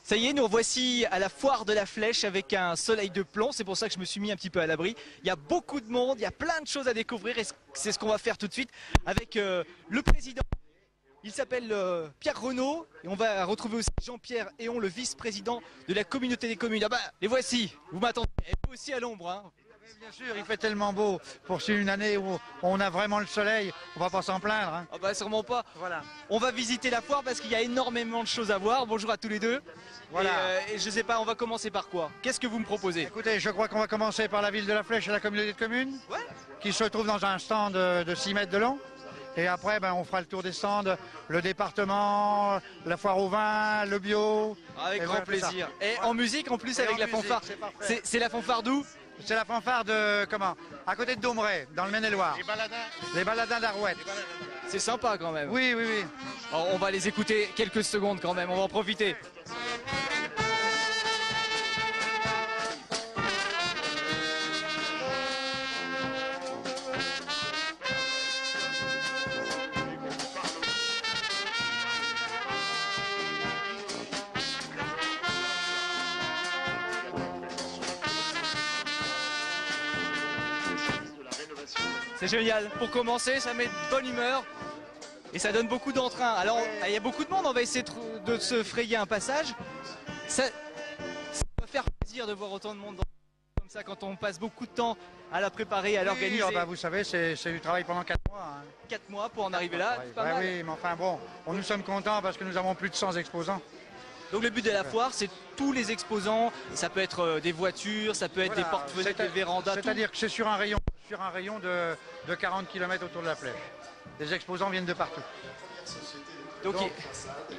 Ça y est, nous voici à la foire de la Flèche avec un soleil de plomb. C'est pour ça que je me suis mis un petit peu à l'abri. Il y a beaucoup de monde, il y a plein de choses à découvrir et c'est ce qu'on va faire tout de suite avec le président. Il s'appelle Pierre Renaud et on va retrouver aussi Jean-Pierre Héon, le vice-président de la communauté des communes. Ah bah, les voici, vous m'attendez. Et vous aussi à l'ombre, hein. Bien sûr, il fait tellement beau pour une année où on a vraiment le soleil, on va pas s'en plaindre. Hein. Ah bah sûrement pas. Voilà. On va visiter la foire parce qu'il y a énormément de choses à voir. Bonjour à tous les deux. Voilà. Et je sais pas, on va commencer par quoi? Qu'est-ce que vous me proposez? Écoutez, je crois qu'on va commencer par la ville de la Flèche et la communauté de communes, Ouais. qui se trouve dans un stand de 6 mètres de long. Et après, on fera le tour des stands, le département, la foire au vin, le bio. Avec grand plaisir. Et voilà. En musique en plus Et avec en la musique, fanfare. c'est parfait. C'est la fanfare d'où? C'est la fanfare de, à côté de Dombray, dans le Maine-et-Loire. Les baladins d'Arouette. C'est sympa quand même. Oui, oui, oui. Alors, on va les écouter quelques secondes quand même, on va en profiter. C'est génial. Pour commencer, ça met de bonne humeur et ça donne beaucoup d'entrain. Alors, il y a beaucoup de monde, on va essayer de se frayer un passage. Ça va faire plaisir de voir autant de monde comme ça quand on passe beaucoup de temps à la préparer, à l'organiser. Oui, vous savez, c'est du travail pendant 4 mois. Hein. 4 mois pour en arriver là, c'est pas Ouais, mal. oui, mais enfin bon, nous sommes contents parce que nous avons plus de 100 exposants. Donc le but de la foire, c'est tous les exposants. Ça peut être des voitures, ça peut être des porte-fenêtres, des vérandas. C'est-à-dire que c'est sur un rayon de 40 km autour de la Flèche. Les exposants viennent de partout. Donc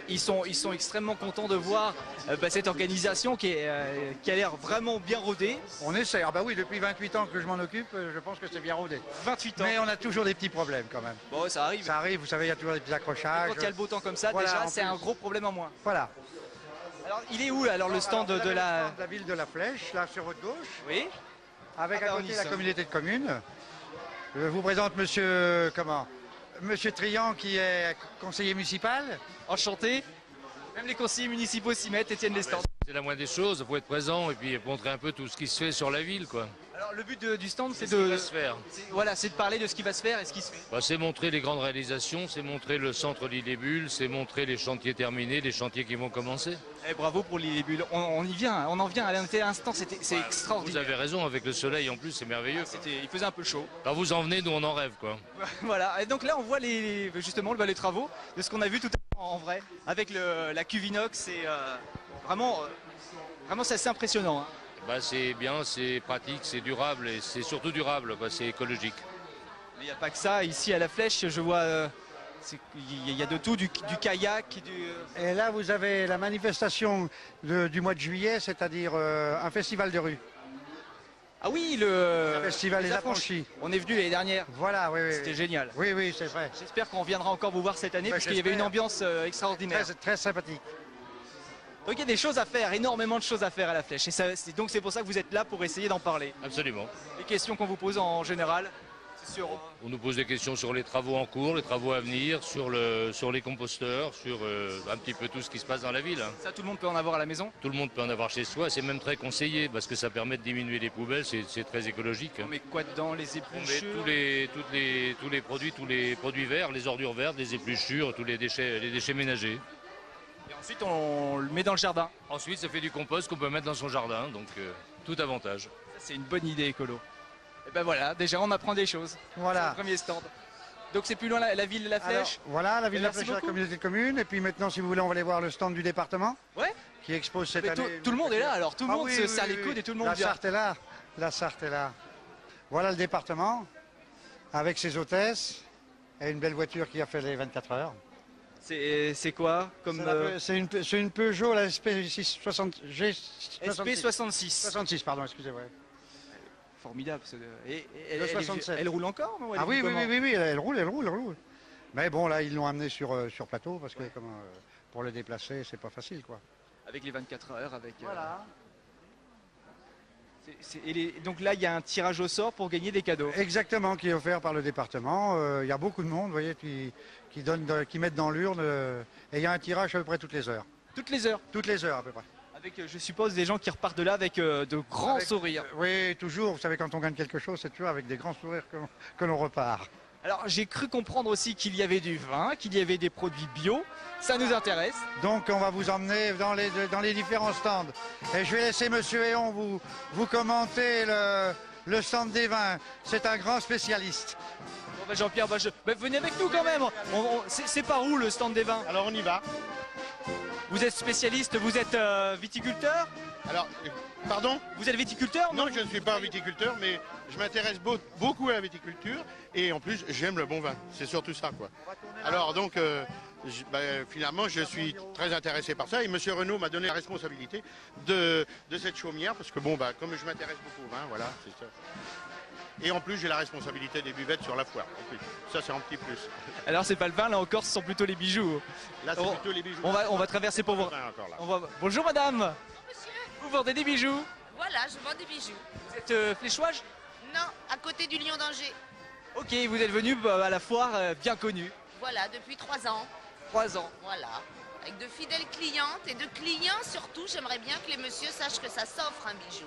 ils sont extrêmement contents de voir cette organisation qui a l'air vraiment bien rodée. On essaie. Ah bah oui, depuis 28 ans que je m'en occupe, je pense que c'est bien rodé. 28 ans. Mais on a toujours des petits problèmes quand même. Bon, ça arrive. Ça arrive, vous savez, il y a toujours des petits accrochages. Quand il y a le beau temps comme ça, Voilà, déjà, en c'est plus. un gros problème en moins. Voilà. Alors, il est où alors le stand de la... La ville de la Flèche, là sur votre gauche, Oui. avec Ah bah, à on côté y la sommes. communauté de communes. Je vous présente monsieur, Monsieur Trian qui est conseiller municipal. Enchanté. Même les conseillers municipaux s'y mettent et tiennent les stands. C'est la moindre des choses, il faut être présent et puis montrer un peu tout ce qui se fait sur la ville, quoi. Alors le but du stand, c'est Ce qui de... va se faire. Voilà, c'est de parler de ce qui va se faire et ce qui se fait. Bah, c'est montrer les grandes réalisations, c'est montrer le centre l'île des Bulles, c'est montrer les chantiers terminés, les chantiers qui vont commencer. Eh, bravo pour les bulles. On y vient, on en vient à l'instant, c'est Vous extraordinaire. avez raison, avec le soleil en plus, c'est merveilleux. Il faisait un peu chaud. Quand vous en venez, nous on en rêve, quoi. Voilà, et donc là on voit justement les travaux de ce qu'on a vu tout à l'heure en vrai, avec la cuve inox, c'est vraiment c'est assez impressionnant. Hein. Bah, c'est bien, c'est pratique, c'est durable et c'est surtout durable, quoi, c'est écologique. Mais il n'y a pas que ça, ici à la Flèche, je vois, il y a de tout, du kayak, Et là, vous avez la manifestation du mois de juillet, c'est-à-dire un festival de rue. Ah oui, le Festival les des Affranchis. On est venu l'année dernière, Voilà, oui, oui. c'était génial. Oui, oui, c'est vrai. J'espère qu'on viendra encore vous voir cette année, Bah, parce qu'il y avait une j'espère. ambiance extraordinaire. Très, très sympathique. Donc il y a des choses à faire, énormément de choses à faire à la Flèche. Et donc c'est pour ça que vous êtes là, pour essayer d'en parler. Absolument. Les questions qu'on vous pose en général, c'est sur... On nous pose des questions sur les travaux en cours, les travaux à venir, sur les composteurs, sur un petit peu tout ce qui se passe dans la ville. Hein. Ça, tout le monde peut en avoir à la maison. Tout le monde peut en avoir chez soi, c'est même très conseillé parce que ça permet de diminuer les poubelles, c'est très écologique. On met quoi dedans? Les On met épluchures? tous les produits verts, les ordures vertes, les épluchures, tous les déchets ménagers. Et ensuite on le met dans le jardin. Ensuite, ça fait du compost qu'on peut mettre dans son jardin, donc tout avantage. Ça, c'est une bonne idée écolo. Et ben voilà, déjà on apprend des choses. Voilà. C'est le premier stand. Donc c'est plus loin la ville de la Alors, Flèche. voilà, la ville de la Merci Flèche et la beaucoup. communauté de communes. Et puis maintenant, si vous voulez, on va aller voir le stand du département Ouais. qui expose cette Mais année. tout le monde est là alors, tout le Ah monde oui, se oui, serre oui, les oui. coudes et tout le monde La vient. Sarthe est là. La Sarthe est là. Voilà le département avec ses hôtesses et une belle voiture qui a fait les 24 heures. C'est quoi comme C'est une Peugeot, la SP60, SP66. 66, pardon, excusez-moi. Formidable. Et Le 67. elle roule encore non? Elle Ah est oui, oui, comment oui, oui, oui, elle roule. Mais bon, là, ils l'ont amené sur plateau parce que pour le déplacer, c'est pas facile, quoi. Avec les 24 heures, avec... Voilà. Donc là, il y a un tirage au sort pour gagner des cadeaux. Exactement, qui est offert par le département. Il y a beaucoup de monde, vous voyez, qui mettent dans l'urne. Et il y a un tirage à peu près toutes les heures. Toutes les heures. Toutes les heures, à peu près. Avec, je suppose, des gens qui repartent de là avec de grands sourires. Oui, toujours. Vous savez, quand on gagne quelque chose, c'est toujours avec des grands sourires que l'on repart. Alors j'ai cru comprendre aussi qu'il y avait du vin, qu'il y avait des produits bio. Ça nous intéresse. Donc on va vous emmener dans les différents stands. Et je vais laisser Monsieur Héon vous commenter le stand des vins. C'est un grand spécialiste. Bon, bah, Jean-Pierre, venez avec nous quand même. C'est par où le stand des vins? Alors on y va. Vous êtes spécialiste, vous êtes viticulteur? Alors, pardon? Vous êtes viticulteur? Non, je ne suis pas un viticulteur, mais je m'intéresse beaucoup à la viticulture et en plus j'aime le bon vin. C'est surtout ça, quoi. Alors donc, finalement, je suis très intéressé par ça et Monsieur Renaud m'a donné la responsabilité de cette chaumière parce que bon, comme je m'intéresse beaucoup au vin, voilà, c'est ça. Et en plus, j'ai la responsabilité des buvettes sur la foire. En plus. Ça, c'est un petit plus. Alors, c'est pas le vin, là encore, ce sont plutôt les bijoux. Là, c'est plutôt les bijoux. On va traverser pour voir. Bonjour, madame. Monsieur, Vous vendez des bijoux? voilà, je vends des bijoux. Vous êtes fléchoise? Non, à côté du Lion d'Angers. Ok, vous êtes venu à la foire bien connue. Voilà, depuis 3 ans. 3 ans. Voilà. Avec de fidèles clientes et de clients surtout. J'aimerais bien que les messieurs sachent que ça s'offre un bijou.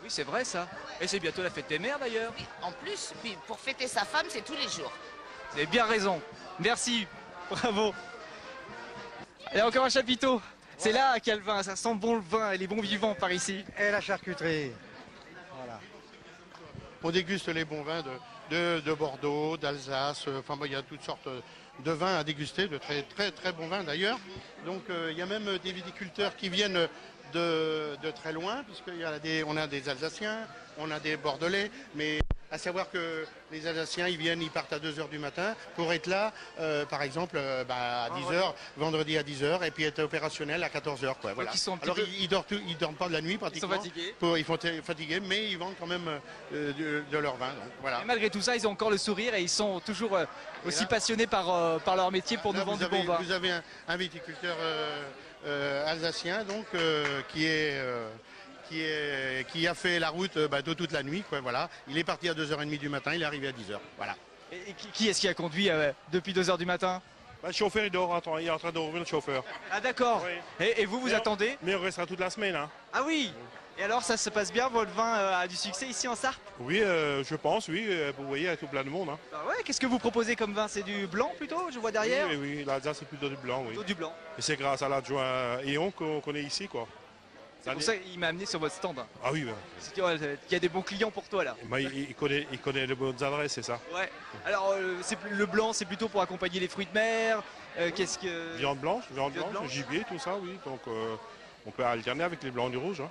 Oui, c'est vrai ça. Et c'est bientôt la fête des mères d'ailleurs. Oui, en plus, puis pour fêter sa femme, c'est tous les jours. Vous avez bien raison. Merci. Bravo. Et encore un chapiteau. C'est là qu'il y a le vin. Ça sent bon le vin et les bons vivants par ici. Et la charcuterie. Voilà. On déguste les bons vins de Bordeaux, d'Alsace. Enfin, il y a toutes sortes de vins à déguster, de très très très bons vins d'ailleurs. Donc il y a même des viticulteurs qui viennent de très loin, puisqu'on a des Alsaciens, on a des Bordelais, mais à savoir que les Alsaciens, ils partent à 2h du matin pour être là, par exemple, à 10h, vendredi à 10h, et puis être opérationnel à 14h. Quoi, voilà. Alors, ils dorment pas de la nuit pratiquement. Ils sont fatigués. Ils sont fatigués, mais ils vendent quand même de leur vin. Donc, voilà. Et malgré tout ça, ils ont encore le sourire et ils sont toujours aussi passionnés par leur métier pour nous vendre du bon vin. Vous avez un viticulteur alsacien, donc, qui a fait la route de toute la nuit. Quoi, voilà. Il est parti à 2h30 du matin, il est arrivé à 10h. Voilà. Et qui est-ce qui a conduit depuis 2h du matin? Le chauffeur il dort, il est en train de revenir le chauffeur. Ah d'accord. Oui. Et vous attendez? Mais on restera toute la semaine. Hein. Ah oui. Et alors ça se passe bien, votre vin a du succès ici en Sarthe? Oui, je pense, oui. Vous voyez, il y a tout plein de monde. Hein. Bah ouais, qu'est-ce que vous proposez comme vin? C'est du blanc plutôt, je vois derrière? Oui, l'Alsace c'est plutôt du blanc, oui. Plutôt du blanc. Et c'est grâce à l'adjoint Héon qu'on est ici, quoi. C'est pour ça qu'il m'a amené sur votre stand. Ah oui, C'est qu'il y a des bons clients pour toi là. il connaît les bonnes adresses, c'est ça. Ouais. Alors le blanc, c'est plutôt pour accompagner les fruits de mer. Qu'est-ce que... Viande blanche, gibier, tout ça, oui. Donc on peut alterner avec les blancs et du rouge. Hein.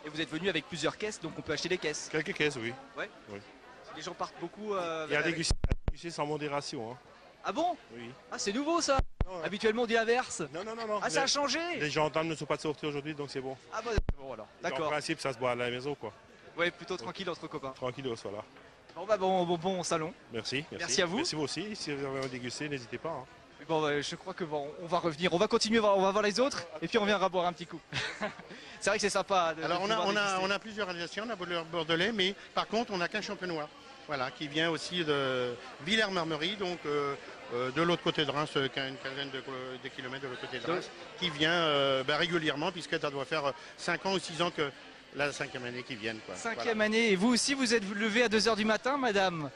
Et vous êtes venu avec plusieurs caisses, donc on peut acheter des caisses. Quelques caisses, oui. Ouais. Oui. Les gens partent beaucoup. Il y a déguster sans modération. Hein. Ah bon? Oui. Ah c'est nouveau ça. Non, habituellement on dit l'inverse. Non. Ah ça a changé. Les gendarmes ne sont pas sortis aujourd'hui, donc c'est bon. Ah bah bon alors. D'accord. En principe, ça se boit à la maison, quoi. Ouais, plutôt tranquille entre copains. Tranquille, voilà. Bon salon. Merci. Merci à vous. Merci vous aussi. Si vous avez dégusté, n'hésitez pas. Hein. Bon, je crois que on va revenir. On va continuer, on va voir les autres et puis on viendra boire un petit coup. C'est vrai que c'est sympa. Alors on a plusieurs Alsaciens, on a le Bordelais, mais par contre on n'a qu'un Champenois. Voilà, qui vient aussi de Villers-Marmerie, donc de l'autre côté de Reims, une quinzaine de kilomètres de l'autre côté de Reims, qui vient régulièrement, puisque ça doit faire 5 ans ou 6 ans que la 5e année qu'ils viennent. Quoi. 5e année, et vous aussi vous êtes levé à 2h du matin, madame?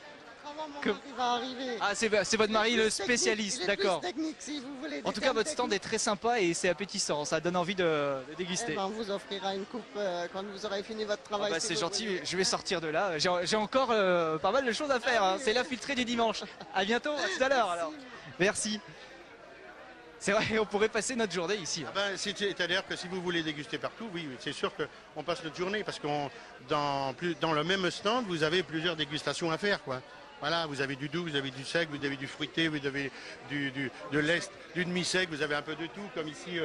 Mon mari va arriver. Ah, c'est votre mari le spécialiste, d'accord. Si vous voulez. En tout cas, votre stand est très sympa et c'est appétissant, ça donne envie de déguster. Eh ben, on vous offrira une coupe quand vous aurez fini votre travail. Oh bah, c'est gentil, je vais sortir de là. J'ai encore pas mal de choses à faire, hein. C'est l'infiltré du dimanche. À bientôt, à tout à l'heure alors. Merci. C'est vrai, on pourrait passer notre journée ici. Hein. Ah ben, c'est-à-dire que si vous voulez déguster partout, oui, c'est sûr qu'on passe notre journée parce que dans le même stand, vous avez plusieurs dégustations à faire, quoi. Voilà, vous avez du doux, vous avez du sec, vous avez du fruité, vous avez de l'est, du demi-sec, vous avez un peu de tout, comme ici,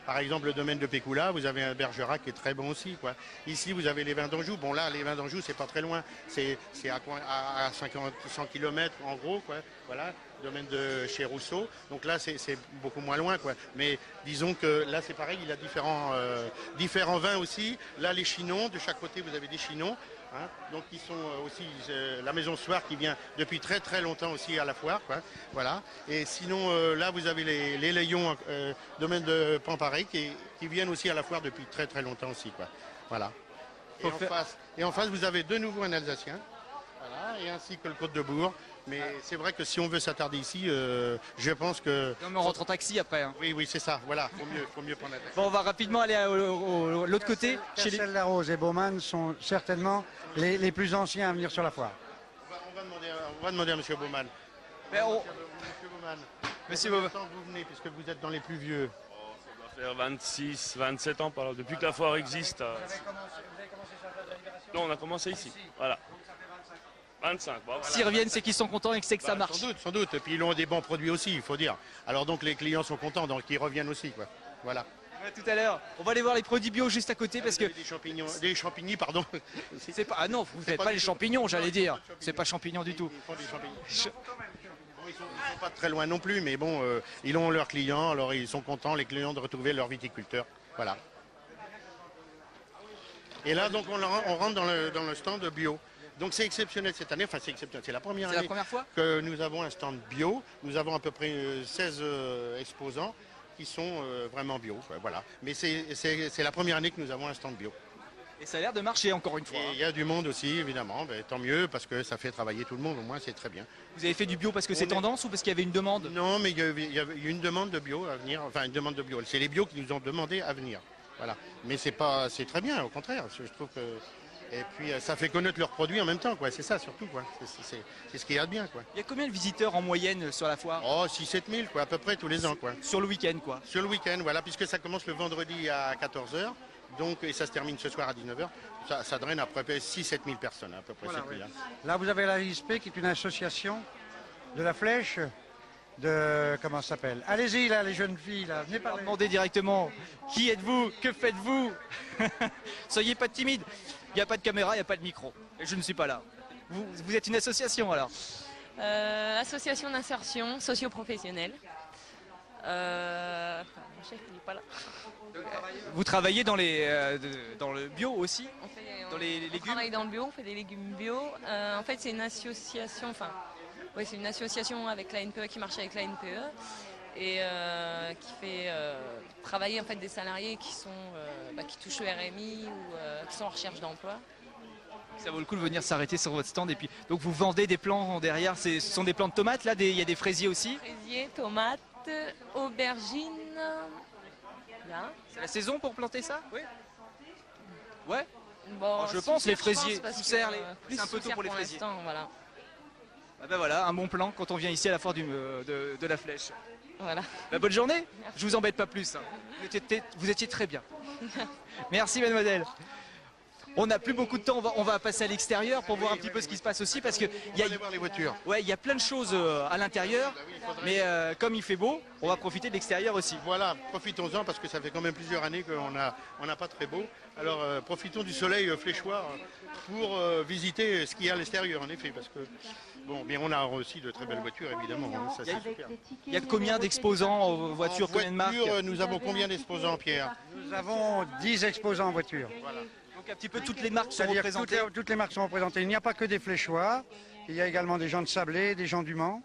par exemple, le domaine de Pécula, vous avez un Bergerac qui est très bon aussi, quoi. Ici, vous avez les vins d'Anjou. Bon, là, les vins d'Anjou, c'est pas très loin, c'est à 100 km, en gros, quoi. Voilà, domaine de chez Rousseau. Donc là, c'est beaucoup moins loin, quoi. Mais disons que là, c'est pareil, il y a différents vins aussi. Là, les chinons, de chaque côté, vous avez des chinons. Hein. Donc ils sont aussi la maison Soir qui vient depuis très très longtemps aussi à la foire, quoi. Voilà. Et sinon là vous avez les Layons domaine de Pamparay qui viennent aussi à la foire depuis très très longtemps aussi, quoi. Voilà. Et en face vous avez de nouveau un Alsacien, voilà, et ainsi que le Côte de Bourg. Mais c'est vrai que si on veut s'attarder ici, je pense que... Non, mais on rentre en taxi après. Hein. Oui, c'est ça, voilà, faut mieux prendre la taxi. Bon, on va rapidement aller à l'autre côté. Castel-la-Rose et Baumann sont certainement les plus anciens à venir sur la foire. On va demander à M. Baumann. Mais Monsieur Baumann, vous venez, puisque vous êtes dans les plus vieux. Ça doit faire 26, 27 ans par là, depuis que la foire existe. Vous avez commencé sur la date d'anniversaire? Non, on a commencé ici, voilà. 25. Bon, voilà. S'ils reviennent, c'est qu'ils sont contents et que c'est que ça marche. Sans doute. Et puis ils ont des bons produits aussi, il faut dire. Alors donc les clients sont contents, donc ils reviennent aussi, quoi. Voilà. Ouais, tout à l'heure, on va aller voir les produits bio juste à côté parce que des champignons, pardon. c'est pas. Ah non, vous faites pas les champignons, j'allais dire. C'est pas champignons du tout. Ils font des champignons. Ils sont pas très loin non plus, mais bon, ils ont leurs clients, alors ils sont contents, les clients, de retrouver leurs viticulteurs. Voilà. Et là, donc, on rentre dans le stand bio. Donc c'est exceptionnel cette année, enfin c'est exceptionnel, c'est la première année fois que nous avons un stand bio. Nous avons à peu près 16 exposants qui sont vraiment bio. Voilà. Mais c'est la première année que nous avons un stand bio. Et ça a l'air de marcher encore une fois. Il y a du monde aussi, évidemment, tant mieux, parce que ça fait travailler tout le monde, au moins c'est très bien. Vous avez fait du bio parce que c'est tendance ou parce qu'il y avait une demande? Non, mais il y a une demande de bio à venir, enfin une demande de bio. C'est les bio qui nous ont demandé à venir. Voilà. Mais c'est très bien, au contraire. Je trouve que... Et puis ça fait connaître leurs produits en même temps, quoi. C'est ça surtout, quoi. C'est ce qu'il y a de bien, quoi. Il y a combien de visiteurs en moyenne sur la foire? Oh, 6-7 000, quoi, à peu près tous les ans, quoi. Sur le week-end, quoi. Sur le week-end, voilà, puisque ça commence le vendredi à 14h, donc, et ça se termine ce soir à 19h. Ça draine à peu près 6-7 000 personnes, à peu près. Voilà, cette nuit-là. Là, vous avez la ISP qui est une association de la Flèche. Comment ça s'appelle? Allez-y là, les jeunes filles là, venez parler. Demandez directement. Qui êtes-vous? Que faites-vous? Soyez pas timide. Il n'y a pas de caméra, il n'y a pas de micro. Et je ne suis pas là. Vous êtes une association alors? Association d'insertion socio-professionnelle. Mon chef il n'est pas là. Vous travaillez dans le bio aussi? On légumes? travaille dans le bio, on fait des légumes bio. En fait c'est une association, c'est une association avec la NPE qui marche avec la NPE et qui fait travailler en fait des salariés qui touchent le RMI ou qui sont en recherche d'emploi. Ça vaut le coup de venir s'arrêter sur votre stand et puis donc vous vendez des plants derrière, ce sont des plants de tomates là, il y a des fraisiers aussi? Fraisiers, tomates, aubergines. Là. C'est la saison pour planter ça? Oui. Ouais. Bon, je pense les fraisiers, poussèrent, c'est un peu tôt pour les fraisiers. Voilà. Ah ben voilà, un bon plan quand on vient ici à la foire de la Flèche. Voilà. Bah, bonne journée. Merci. Je vous embête pas plus. Hein. Vous étiez très bien. Merci mademoiselle. On n'a plus beaucoup de temps, on va passer à l'extérieur pour voir un petit peu ce qui se passe aussi parce qu'il y a voir les voitures. Ouais, il y a plein de choses à l'intérieur, mais comme il fait beau, on va profiter de l'extérieur aussi. Voilà, profitons-en parce que ça fait quand même plusieurs années qu'on n'a pas très beau. Alors profitons du soleil fléchoir pour visiter ce qu'il y a à l'extérieur en effet parce que bon, bien on a aussi de très belles voitures évidemment. Hein, ça, c'est super. Il y a combien d'exposants en voitures, combien de marques? Nous avons combien d'exposants, Pierre? Nous avons 10 exposants en voiture. Voilà. Donc un petit peu toutes les marques sont C'est-à-dire représentées. toutes les marques sont représentées. Il n'y a pas que des Fléchois. Il y a également des gens de Sablé, des gens du Mans.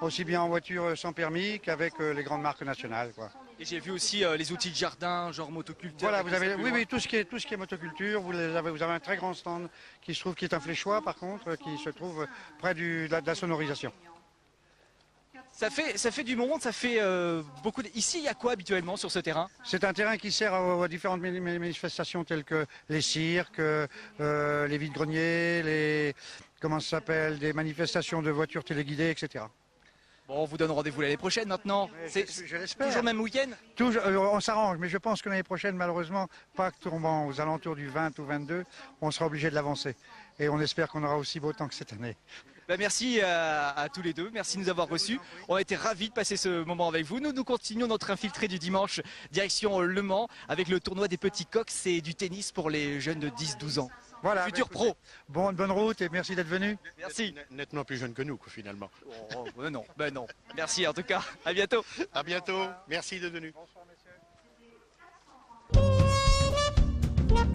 Aussi bien en voiture sans permis qu'avec les grandes marques nationales, quoi. Et j'ai vu aussi les outils de jardin, genre motoculteur. Voilà, vous avez, oui, tout ce qui est motoculture. Vous avez un très grand stand qui se trouve, qui est un Fléchois par contre, qui se trouve près de la sonorisation. Ça fait du monde, ça fait beaucoup de... Ici, il y a quoi habituellement sur ce terrain? C'est un terrain qui sert à différentes manifestations telles que les cirques, les vides-greniers, comment ça s'appelle, des manifestations de voitures téléguidées, etc. Bon, on vous donne rendez-vous l'année prochaine maintenant. Je l'espère. Toujours le même week-end? On s'arrange, mais je pense que l'année prochaine, malheureusement, Pâques tombant aux alentours du 20 ou 22, on sera obligé de l'avancer. Et on espère qu'on aura aussi beau temps que cette année. Ben merci à tous les deux, merci de nous avoir reçus. On a été ravis de passer ce moment avec vous. Nous continuons notre infiltré du dimanche, direction Le Mans, avec le tournoi des petits coqs. C'est du tennis pour les jeunes de 10-12 ans. Voilà, futur pro. Bonne route et merci d'être venu. Merci. Nettement plus jeune que nous, quoi, finalement. Oh, ben non. Merci en tout cas. À bientôt. À bientôt. Merci d'être venu. Bonsoir, messieurs.